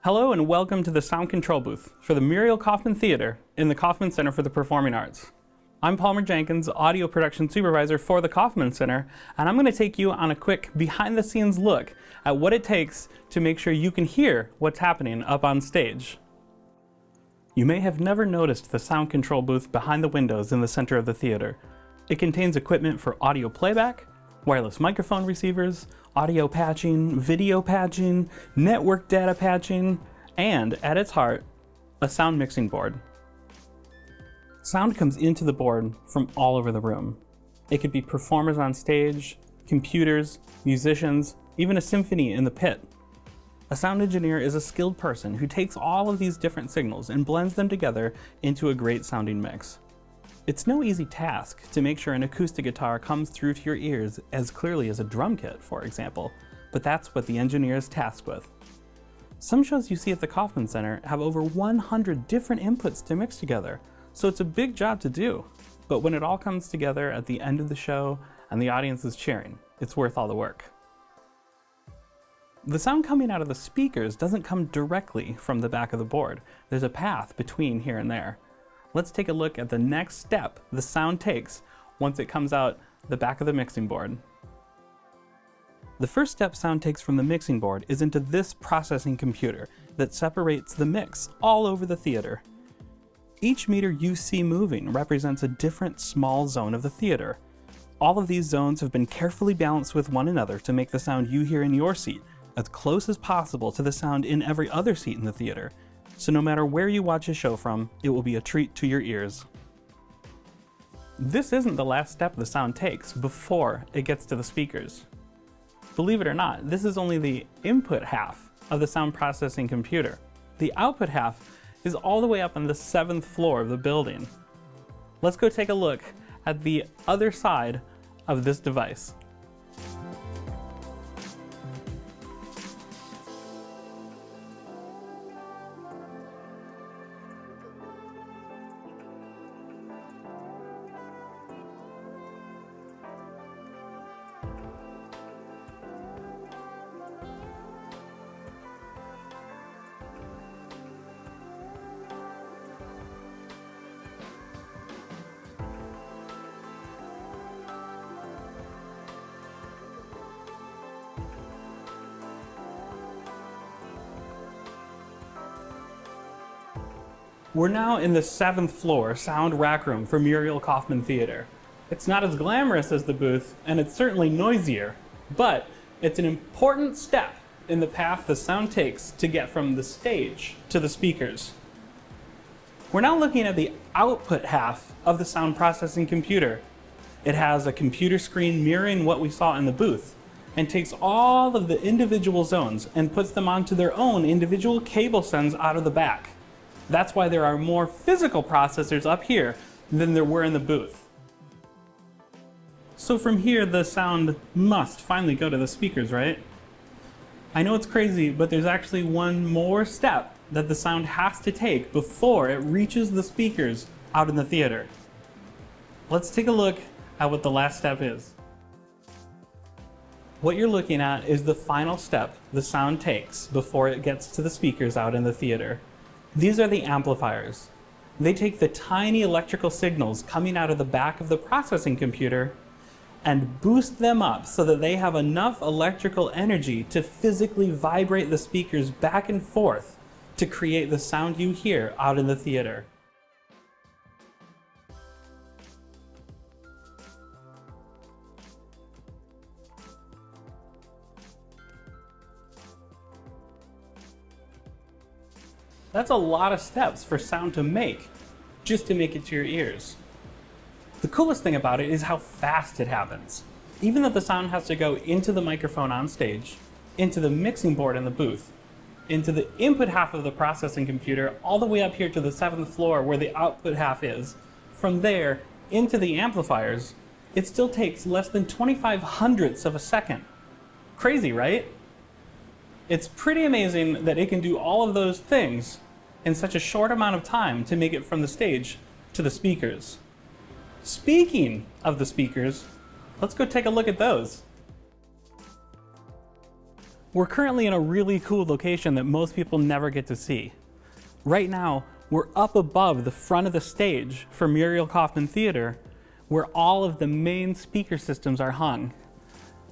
Hello and welcome to the sound control booth for the Muriel Kauffman Theater in the Kauffman Center for the Performing Arts. I'm Palmer Jankens, audio production supervisor for the Kauffman Center, and I'm going to take you on a quick behind-the-scenes look at what it takes to make sure you can hear what's happening up on stage. You may have never noticed the sound control booth behind the windows in the center of the theater. It contains equipment for audio playback, wireless microphone receivers, audio patching, video patching, network data patching, and at its heart, a sound mixing board. Sound comes into the board from all over the room. It could be performers on stage, computers, musicians, even a symphony in the pit. A sound engineer is a skilled person who takes all of these different signals and blends them together into a great sounding mix. It's no easy task to make sure an acoustic guitar comes through to your ears as clearly as a drum kit, for example, but that's what the engineer is tasked with. Some shows you see at the Kauffman Center have over 100 different inputs to mix together, so it's a big job to do. But when it all comes together at the end of the show and the audience is cheering, it's worth all the work. The sound coming out of the speakers doesn't come directly from the back of the board. There's a path between here and there. Let's take a look at the next step the sound takes once it comes out the back of the mixing board. The first step sound takes from the mixing board is into this processing computer that separates the mix all over the theater. Each meter you see moving represents a different small zone of the theater. All of these zones have been carefully balanced with one another to make the sound you hear in your seat as close as possible to the sound in every other seat in the theater. So no matter where you watch a show from, it will be a treat to your ears. This isn't the last step the sound takes before it gets to the speakers. Believe it or not, this is only the input half of the sound processing computer. The output half is all the way up on the 7th floor of the building. Let's go take a look at the other side of this device. We're now in the 7th floor sound rack room for Muriel Kauffman Theater. It's not as glamorous as the booth, and it's certainly noisier, but it's an important step in the path the sound takes to get from the stage to the speakers. We're now looking at the output half of the sound processing computer. It has a computer screen mirroring what we saw in the booth, and takes all of the individual zones and puts them onto their own individual cable sends out of the back. That's why there are more physical processors up here than there were in the booth. So from here, the sound must finally go to the speakers, right? I know it's crazy, but there's actually one more step that the sound has to take before it reaches the speakers out in the theater. Let's take a look at what the last step is. What you're looking at is the final step the sound takes before it gets to the speakers out in the theater. These are the amplifiers. They take the tiny electrical signals coming out of the back of the processing computer and boost them up so that they have enough electrical energy to physically vibrate the speakers back and forth to create the sound you hear out in the theater. That's a lot of steps for sound to make, just to make it to your ears. The coolest thing about it is how fast it happens. Even though the sound has to go into the microphone on stage, into the mixing board in the booth, into the input half of the processing computer, all the way up here to the 7th floor where the output half is, from there into the amplifiers, it still takes less than 25/100ths of a second. Crazy, right? It's pretty amazing that it can do all of those things in such a short amount of time to make it from the stage to the speakers. Speaking of the speakers, let's go take a look at those. We're currently in a really cool location that most people never get to see. Right now, we're up above the front of the stage for Muriel Kauffman Theater, where all of the main speaker systems are hung.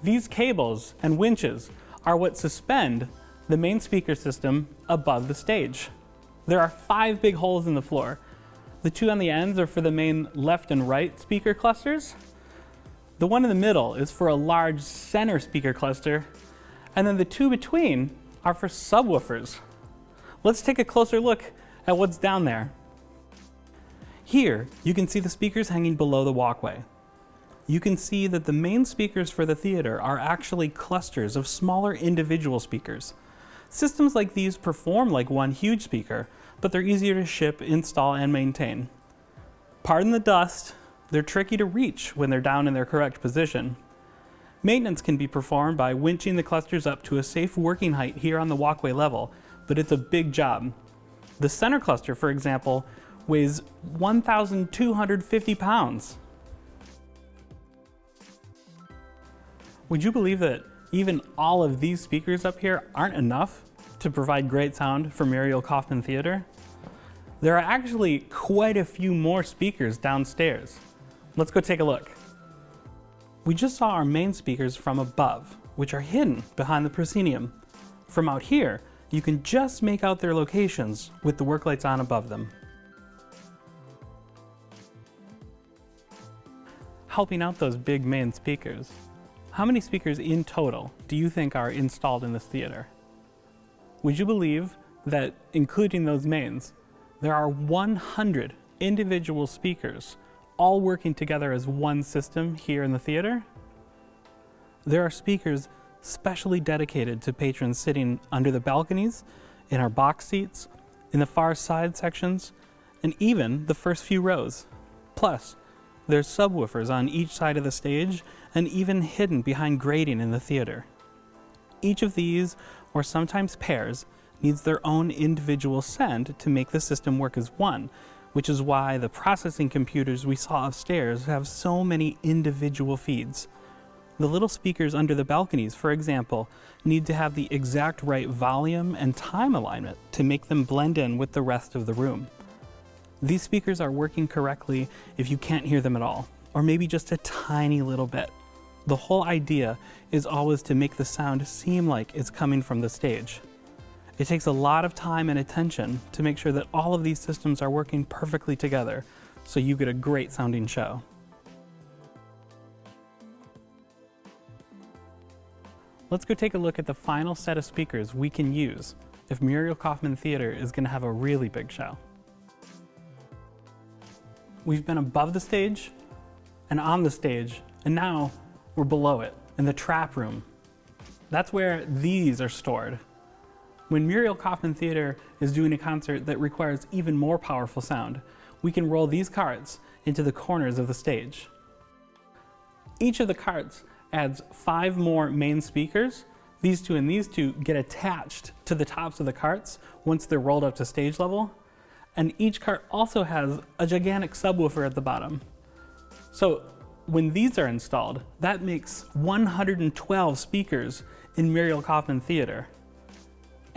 These cables and winches are what suspend the main speaker system above the stage. There are 5 big holes in the floor. The 2 on the ends are for the main left and right speaker clusters. The one in the middle is for a large center speaker cluster, and then the 2 between are for subwoofers. Let's take a closer look at what's down there. Here, you can see the speakers hanging below the walkway. You can see that the main speakers for the theater are actually clusters of smaller individual speakers. Systems like these perform like one huge speaker, but they're easier to ship, install, and maintain. Pardon the dust, they're tricky to reach when they're down in their correct position. Maintenance can be performed by winching the clusters up to a safe working height here on the walkway level, but it's a big job. The center cluster, for example, weighs 1,250 pounds. Would you believe that even all of these speakers up here aren't enough to provide great sound for Muriel Kauffman Theater? There are actually quite a few more speakers downstairs. Let's go take a look. We just saw our main speakers from above, which are hidden behind the proscenium. From out here, you can just make out their locations with the work lights on above them. Helping out those big main speakers, how many speakers in total do you think are installed in this theater? Would you believe that, including those mains, there are 100 individual speakers all working together as one system here in the theater? There are speakers specially dedicated to patrons sitting under the balconies, in our box seats, in the far side sections, and even the first few rows. Plus, there's subwoofers on each side of the stage and even hidden behind grating in the theater. Each of these, or sometimes pairs, needs their own individual send to make the system work as one, which is why the processing computers we saw upstairs have so many individual feeds. The little speakers under the balconies, for example, need to have the exact right volume and time alignment to make them blend in with the rest of the room. These speakers are working correctly if you can't hear them at all, or maybe just a tiny little bit. The whole idea is always to make the sound seem like it's coming from the stage. It takes a lot of time and attention to make sure that all of these systems are working perfectly together, so you get a great sounding show. Let's go take a look at the final set of speakers we can use if Muriel Kauffman Theater is going to have a really big show. We've been above the stage and on the stage, and now we're below it in the trap room. That's where these are stored. When Muriel Kauffman Theater is doing a concert that requires even more powerful sound, we can roll these carts into the corners of the stage. Each of the carts adds 5 more main speakers. These 2 and these 2 get attached to the tops of the carts once they're rolled up to stage level. And each cart also has a gigantic subwoofer at the bottom. So when these are installed, that makes 112 speakers in Muriel Kauffman Theater.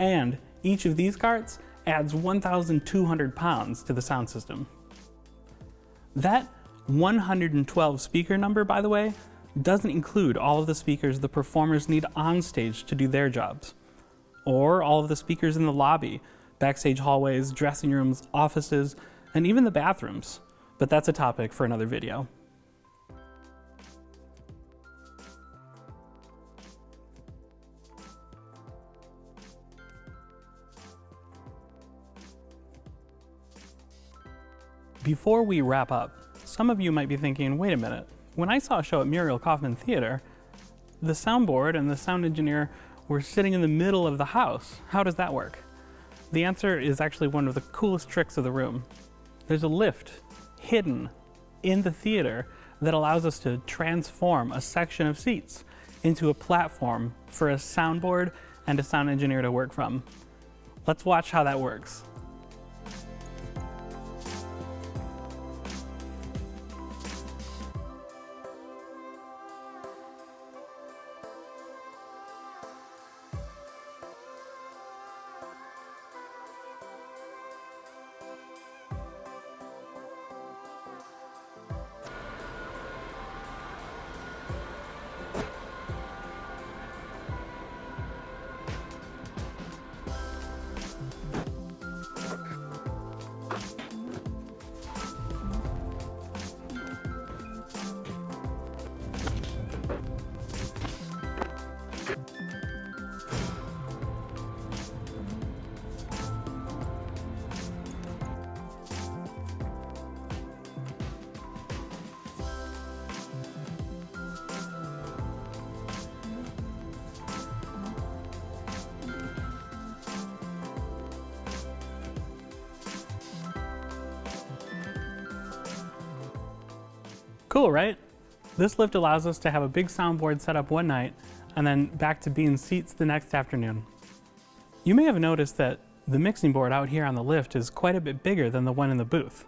And each of these carts adds 1,200 pounds to the sound system. That 112 speaker number, by the way, doesn't include all of the speakers the performers need on stage to do their jobs, or all of the speakers in the lobby, backstage hallways, dressing rooms, offices, and even the bathrooms. But that's a topic for another video. Before we wrap up, some of you might be thinking, wait a minute, when I saw a show at Muriel Kauffman Theater, the soundboard and the sound engineer were sitting in the middle of the house. How does that work? The answer is actually one of the coolest tricks of the room. There's a lift hidden in the theater that allows us to transform a section of seats into a platform for a soundboard and a sound engineer to work from. Let's watch how that works. Cool, right? This lift allows us to have a big soundboard set up one night and then back to being seats the next afternoon. You may have noticed that the mixing board out here on the lift is quite a bit bigger than the one in the booth.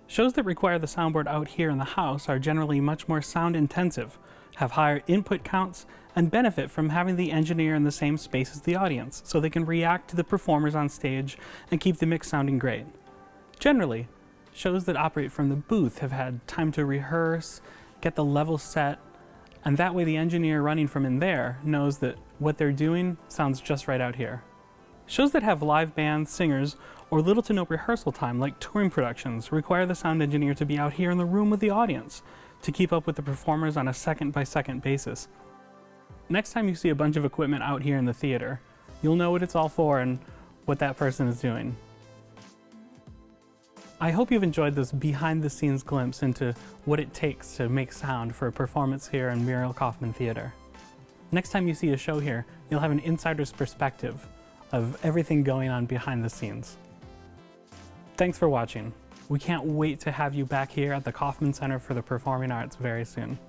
Shows that require the soundboard out here in the house are generally much more sound intensive, have higher input counts, and benefit from having the engineer in the same space as the audience, so they can react to the performers on stage and keep the mix sounding great. Generally, shows that operate from the booth have had time to rehearse, get the level set, and that way the engineer running from in there knows that what they're doing sounds just right out here. Shows that have live bands, singers, or little to no rehearsal time, like touring productions, require the sound engineer to be out here in the room with the audience to keep up with the performers on a second-by-second basis. Next time you see a bunch of equipment out here in the theater, you'll know what it's all for and what that person is doing. I hope you've enjoyed this behind-the-scenes glimpse into what it takes to make sound for a performance here in Muriel Kauffman Theater. Next time you see a show here, you'll have an insider's perspective of everything going on behind the scenes. Thanks for watching. We can't wait to have you back here at the Kauffman Center for the Performing Arts very soon.